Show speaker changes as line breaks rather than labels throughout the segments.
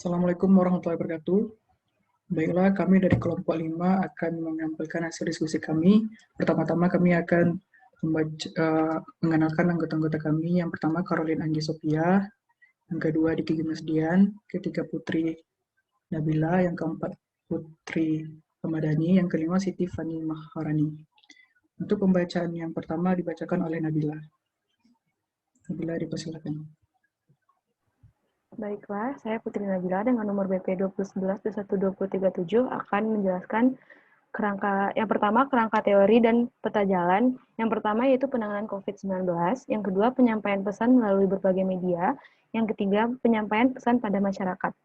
Assalamualaikum warahmatullahi wabarakatuh. Baiklah, kami dari kelompok 5 akan menyampaikan hasil diskusi kami. Pertama-tama kami akan mengenalkan anggota-anggota kami. Yang pertama, Caroline Anggi Sophia. Yang kedua, Diki Gimnasdian. Ketiga, Putri Nabila. Yang keempat, Putri Ramadhani. Yang kelima, Siti Fani Maharani. Untuk pembacaan yang pertama dibacakan oleh Nabila. Nabila, dipersilakan.
Baiklah, saya Putri Nabila dengan nomor BP 2011-21237 akan menjelaskan yang pertama kerangka teori dan peta jalan. Yang pertama yaitu penanganan COVID-19, yang kedua penyampaian pesan melalui berbagai media, yang ketiga penyampaian pesan pada masyarakat.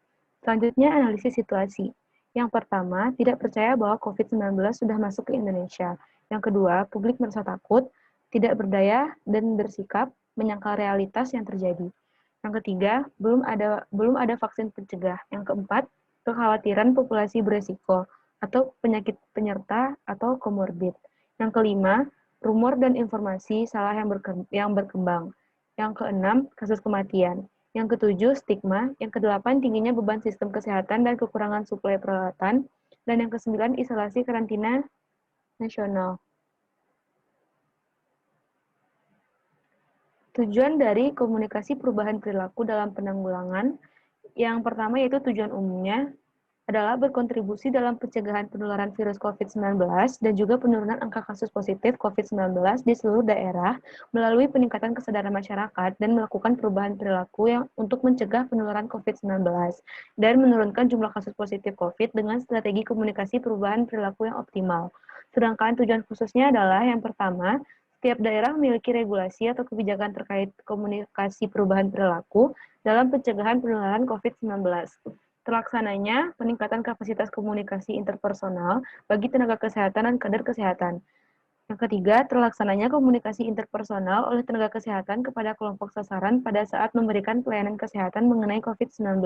Selanjutnya analisis situasi. Yang pertama, tidak percaya bahwa COVID-19 sudah masuk ke Indonesia. Yang kedua, publik merasa takut, tidak berdaya dan bersikap menyangkal realitas yang terjadi. Yang ketiga, belum ada vaksin pencegah. Yang keempat, kekhawatiran populasi beresiko atau penyakit penyerta atau komorbid. Yang kelima, rumor dan informasi salah yang berkembang. Yang keenam, kasus kematian. Yang ketujuh, stigma. Yang kedelapan, tingginya beban sistem kesehatan dan kekurangan suplai peralatan. Dan yang kesembilan, isolasi karantina nasional. Tujuan dari komunikasi perubahan perilaku dalam penanggulangan, yang pertama yaitu tujuan umumnya adalah berkontribusi dalam pencegahan penularan virus COVID-19 dan juga penurunan angka kasus positif COVID-19 di seluruh daerah melalui peningkatan kesadaran masyarakat dan melakukan perubahan perilaku yang untuk mencegah penularan COVID-19 dan menurunkan jumlah kasus positif COVID dengan strategi komunikasi perubahan perilaku yang optimal. Sedangkan tujuan khususnya adalah yang pertama, setiap daerah memiliki regulasi atau kebijakan terkait komunikasi perubahan perilaku dalam pencegahan penularan COVID-19. Terlaksananya peningkatan kapasitas komunikasi interpersonal bagi tenaga kesehatan dan kader kesehatan. Yang ketiga, terlaksananya komunikasi interpersonal oleh tenaga kesehatan kepada kelompok sasaran pada saat memberikan pelayanan kesehatan mengenai COVID-19.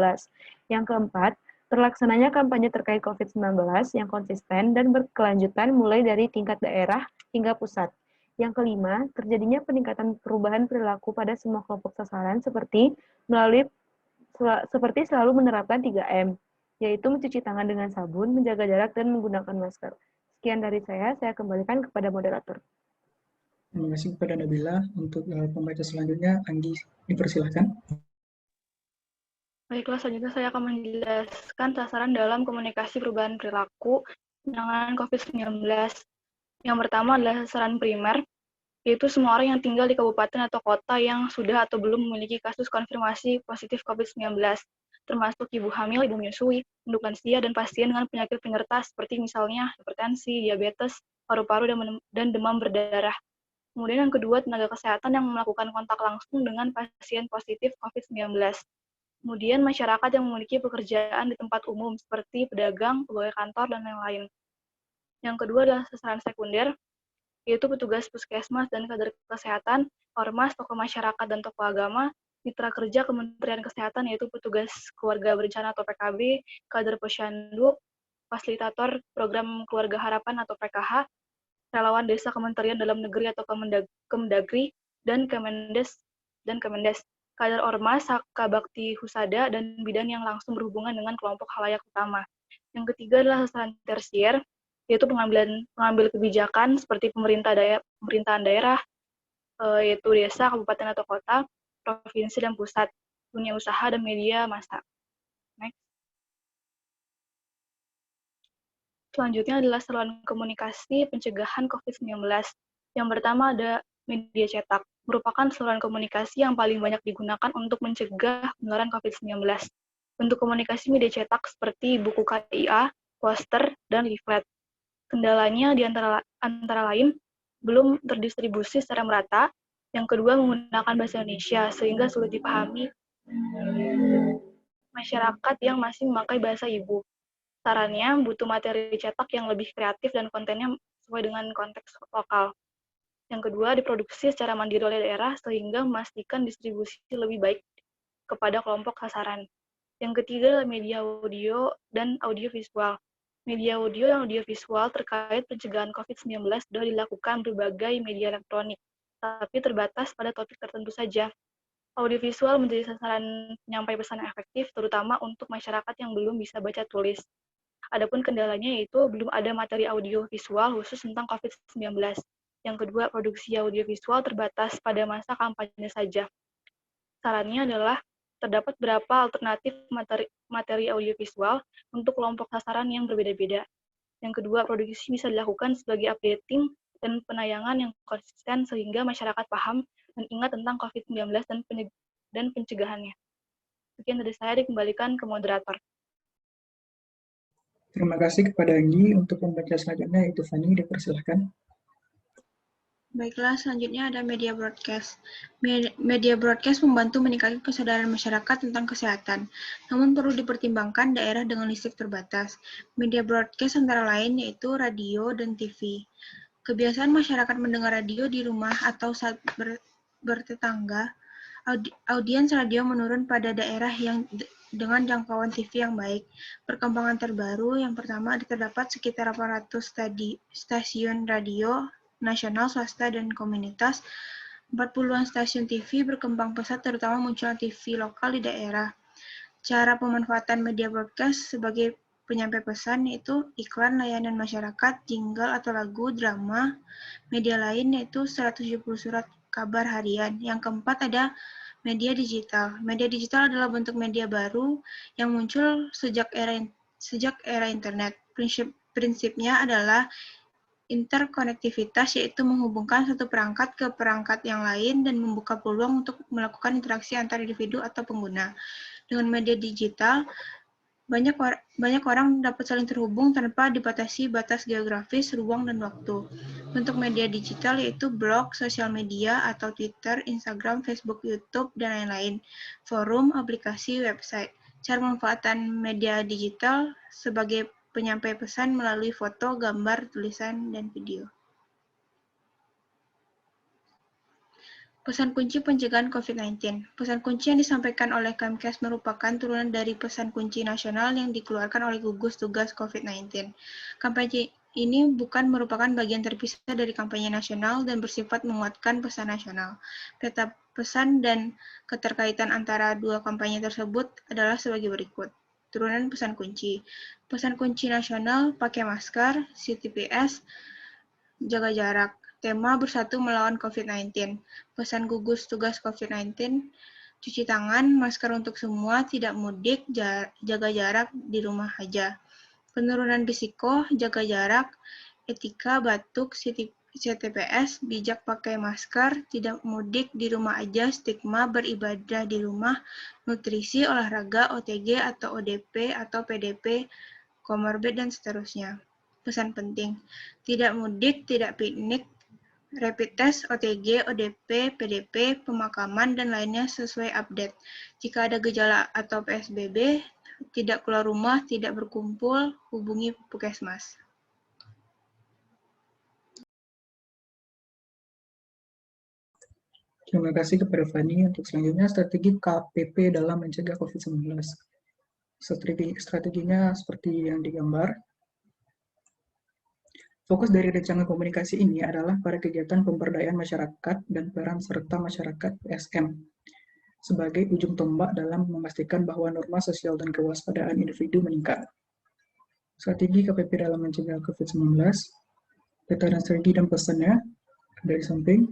Yang keempat, terlaksananya kampanye terkait COVID-19 yang konsisten dan berkelanjutan mulai dari tingkat daerah hingga pusat. Yang kelima, terjadinya peningkatan perubahan perilaku pada semua kelompok sasaran seperti selalu menerapkan 3M, yaitu mencuci tangan dengan sabun, menjaga jarak, dan menggunakan masker. Sekian dari saya kembalikan kepada moderator.
Terima kasih kepada Nabila. Untuk pembaca selanjutnya, Anggi, dipersilakan.
Baiklah, selanjutnya saya akan menjelaskan sasaran dalam komunikasi perubahan perilaku penanganan COVID-19. Yang pertama adalah sasaran primer, yaitu semua orang yang tinggal di kabupaten atau kota yang sudah atau belum memiliki kasus konfirmasi positif COVID-19, termasuk ibu hamil, ibu menyusui, induk lansia, dan pasien dengan penyakit penyerta seperti misalnya hipertensi, diabetes, paru-paru, dan demam berdarah. Kemudian yang kedua, tenaga kesehatan yang melakukan kontak langsung dengan pasien positif COVID-19. Kemudian masyarakat yang memiliki pekerjaan di tempat umum seperti pedagang, pegawai kantor, dan lain-lain. Yang kedua adalah sasaran sekunder, yaitu petugas puskesmas dan kader kesehatan, ormas, tokoh masyarakat, dan tokoh agama, mitra kerja Kementerian Kesehatan, yaitu petugas keluarga berencana atau PKB, kader posyandu, fasilitator program Keluarga Harapan atau PKH, relawan desa Kementerian Dalam Negeri atau Kemendagri, dan Kemendes, kader ormas, Saka Bakti Husada, dan bidan yang langsung berhubungan dengan kelompok khalayak utama. Yang ketiga adalah sasaran tersier, yaitu pengambil kebijakan seperti pemerintahan daerah, yaitu desa, kabupaten atau kota, provinsi dan pusat, dunia usaha dan media massa. Next. Selanjutnya adalah saluran komunikasi pencegahan COVID-19. Yang pertama ada media cetak, merupakan saluran komunikasi yang paling banyak digunakan untuk mencegah penularan COVID-19. Bentuk komunikasi media cetak seperti buku KIA, poster, dan leaflet. Kendalanya di antara lain, belum terdistribusi secara merata. Yang kedua, menggunakan bahasa Indonesia, sehingga sulit dipahami masyarakat yang masih memakai bahasa ibu. Sarannya, butuh materi cetak yang lebih kreatif dan kontennya sesuai dengan konteks lokal. Yang kedua, diproduksi secara mandiri oleh daerah sehingga memastikan distribusi lebih baik kepada kelompok sasaran. Yang ketiga adalah media audio dan audiovisual. Media audio dan audiovisual terkait pencegahan COVID-19 sudah dilakukan berbagai media elektronik, tapi terbatas pada topik tertentu saja. Audiovisual menjadi sasaran penyampai pesan yang efektif, terutama untuk masyarakat yang belum bisa baca tulis. Adapun kendalanya yaitu belum ada materi audiovisual khusus tentang COVID-19. Yang kedua, produksi audiovisual terbatas pada masa kampanye saja. Sarannya adalah terdapat beberapa alternatif materi audiovisual untuk kelompok sasaran yang berbeda-beda. Yang kedua, produksi bisa dilakukan sebagai updating dan penayangan yang konsisten sehingga masyarakat paham dan ingat tentang COVID-19 dan pencegahannya. Sekian dari saya, dikembalikan ke moderator.
Terima kasih kepada Anggi. Untuk pembaca selanjutnya, itu Fani, dipersilahkan.
Baiklah, selanjutnya ada media broadcast. Media broadcast membantu meningkatkan kesadaran masyarakat tentang kesehatan, namun perlu dipertimbangkan daerah dengan listrik terbatas. Media broadcast antara lain yaitu radio dan TV. Kebiasaan masyarakat mendengar radio di rumah atau saat bertetangga, audiens radio menurun pada daerah yang dengan jangkauan TV yang baik. Perkembangan terbaru yang pertama terdapat sekitar 800 stasiun radio nasional, swasta, dan komunitas. 40-an stasiun TV berkembang pesat, terutama munculnya TV lokal di daerah. Cara pemanfaatan media broadcast sebagai penyampai pesan yaitu iklan, layanan masyarakat, jingle atau lagu, drama. Media lain yaitu 170 surat kabar harian. Yang keempat ada media digital. Media digital adalah bentuk media baru yang muncul sejak era internet. Prinsipnya adalah interkonektivitas, yaitu menghubungkan satu perangkat ke perangkat yang lain dan membuka peluang untuk melakukan interaksi antar individu atau pengguna. Dengan media digital, banyak orang dapat saling terhubung tanpa dibatasi batas geografis, ruang, dan waktu. Bentuk media digital yaitu blog, sosial media, atau Twitter, Instagram, Facebook, YouTube, dan lain-lain, forum, aplikasi, website. Cara pemanfaatan media digital sebagai penyampai pesan melalui foto, gambar, tulisan, dan video. Pesan kunci pencegahan COVID-19. Pesan kunci yang disampaikan oleh Kemkes merupakan turunan dari pesan kunci nasional yang dikeluarkan oleh gugus tugas COVID-19. Kampanye ini bukan merupakan bagian terpisah dari kampanye nasional dan bersifat menguatkan pesan nasional. Peta pesan dan keterkaitan antara dua kampanye tersebut adalah sebagai berikut. Turunan pesan kunci. Pesan kunci nasional, pakai masker, CTPS, jaga jarak. Tema bersatu melawan COVID-19. Pesan gugus tugas COVID-19, cuci tangan, masker untuk semua, tidak mudik, jaga jarak di rumah aja. Penurunan risiko, jaga jarak, etika, batuk, CTPS, bijak pakai masker, tidak mudik, di rumah aja, stigma, beribadah di rumah, nutrisi, olahraga, OTG atau ODP atau PDP, komorbid, dan seterusnya. Pesan penting, tidak mudik, tidak piknik, rapid test, OTG, ODP, PDP, pemakaman, dan lainnya sesuai update. Jika ada gejala atau PSBB, tidak keluar rumah, tidak berkumpul, hubungi Puskesmas.
Terima kasih kepada Fani. Untuk selanjutnya, strategi KPP dalam mencegah COVID-19. Strateginya seperti yang digambar. Fokus dari rencana komunikasi ini adalah pada kegiatan pemberdayaan masyarakat dan peran serta masyarakat PSM sebagai ujung tombak dalam memastikan bahwa norma sosial dan kewaspadaan individu meningkat. Strategi KPP dalam mencegah COVID-19, peta dan strategi dan pesannya dari samping.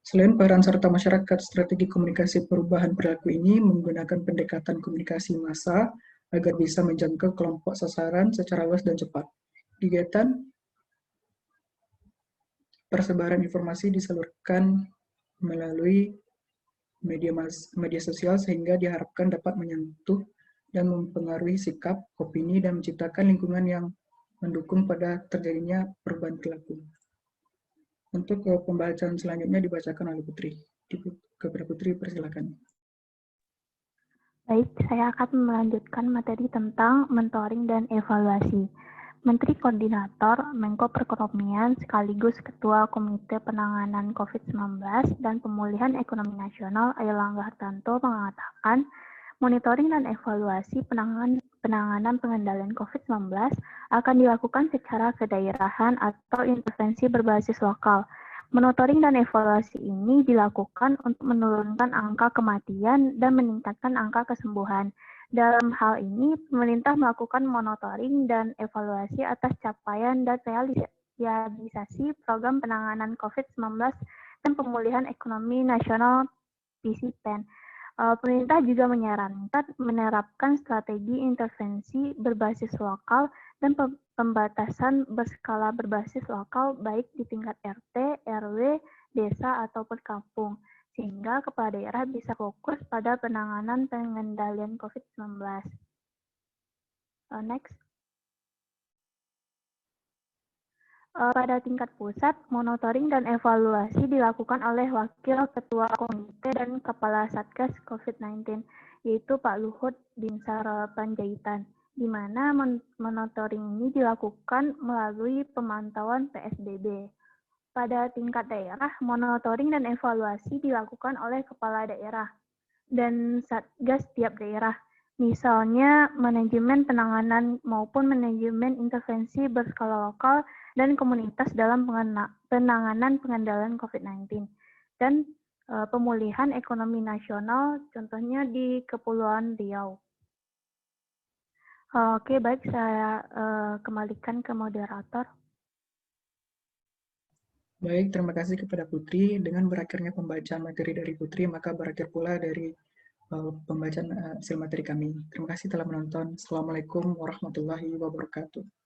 Selain peran serta masyarakat, strategi komunikasi perubahan perilaku ini menggunakan pendekatan komunikasi massa agar bisa menjangkau kelompok sasaran secara luas dan cepat. Kegiatan persebaran informasi disalurkan melalui media sosial sehingga diharapkan dapat menyentuh dan mempengaruhi sikap, opini, dan menciptakan lingkungan yang mendukung pada terjadinya perubahan perilaku. Untuk pembacaan selanjutnya dibacakan oleh Putri. Kepada Putri, persilakan.
Baik, saya akan melanjutkan materi tentang mentoring dan evaluasi. Menteri Koordinator Menko Perekonomian sekaligus Ketua Komite Penanganan COVID-19 dan Pemulihan Ekonomi Nasional Airlangga Hartarto mengatakan monitoring dan evaluasi penanganan pengendalian COVID-19 akan dilakukan secara kedaerahan atau intervensi berbasis lokal Monitoring dan evaluasi ini dilakukan untuk menurunkan angka kematian dan meningkatkan angka kesembuhan. Dalam hal ini, pemerintah melakukan monitoring dan evaluasi atas capaian dan realisasi program penanganan COVID-19 dan pemulihan ekonomi nasional PCPEN. Pemerintah juga menyarankan menerapkan strategi intervensi berbasis lokal dan pembatasan berskala berbasis lokal baik di tingkat RT, RW, desa, ataupun kampung, sehingga kepala daerah bisa fokus pada penanganan pengendalian COVID-19. Next. Pada tingkat pusat, monitoring dan evaluasi dilakukan oleh Wakil Ketua Komite dan Kepala Satgas COVID-19, yaitu Pak Luhut Binsar Panjaitan, di mana monitoring ini dilakukan melalui pemantauan PSBB. Pada tingkat daerah, monitoring dan evaluasi dilakukan oleh Kepala Daerah dan Satgas tiap daerah, misalnya manajemen penanganan maupun manajemen intervensi berskala lokal dan komunitas dalam penanganan pengendalian COVID-19 dan pemulihan ekonomi nasional, contohnya di Kepulauan Riau. Oke, baik, saya kembalikan ke moderator.
Baik, terima kasih kepada Putri. Dengan berakhirnya pembacaan materi dari Putri, maka berakhir pula dari pembacaan hasil materi kami. Terima kasih telah menonton. Assalamualaikum warahmatullahi wabarakatuh.